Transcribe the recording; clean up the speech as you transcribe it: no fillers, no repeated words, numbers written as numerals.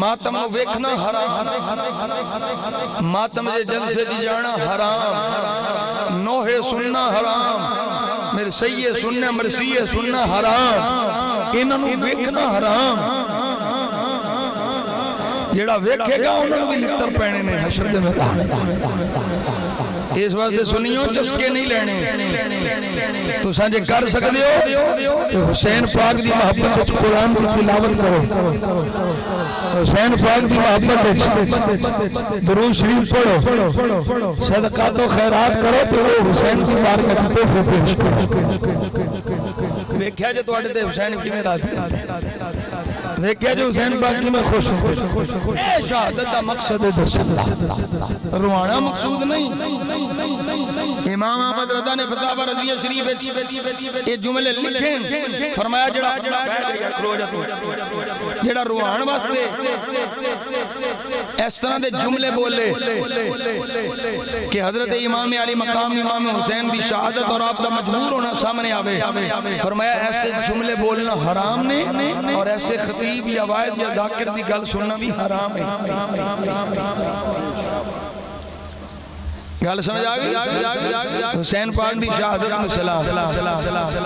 ماتم نو ویکھنا حرام، ماتم دے جلسے جی جانا حرام، نوحے سننا حرام، مرثیے سننا مرثیے سننا حرام، انہاں نو ویکھنا حرام۔ جڑا ویکھے گا انہاں نو بھی لتر پینے نے حشر دے میدان۔ اس واسطے سنیوں چسکے نہیں لینے، تو سانجے کر سکتے ہو کہ حسین پاک دی محبت وچ قرآن کی تلاوت کرو، حسین پاک دی محبت وچ درود شریف پڑھو، صدقات و خیرات کرو، تو وہ حسین کی بارگاہ وچ تحفے پیش کرو۔ ویکھیا جو تواڈے تے حسین کیویں راضی ہے، ویکھیا جو حسین پاک کی میں خوش ہوں۔ اے شہادت دا مقصد ہے روانا مقصود نہیں۔ امام احمد رضا نے فتاوی رضویہ شریف یہ جملے لکھیں، فرمایا جڑا روحان واسطے اس طرح دے جملے بولے کہ حضرت امام علی مقام امام حسین دی شہادت اور آپ دا مجبور ہونا سامنے آوے، فرمایا ایسے جملے بولنا حرام نے، اور ایسے خطیب یا واعظ یا ذاکر دی گل سننا بھی حرام ہے۔ گل سمجھ آگئی؟ حسین پاک دی شہادت میں سلام۔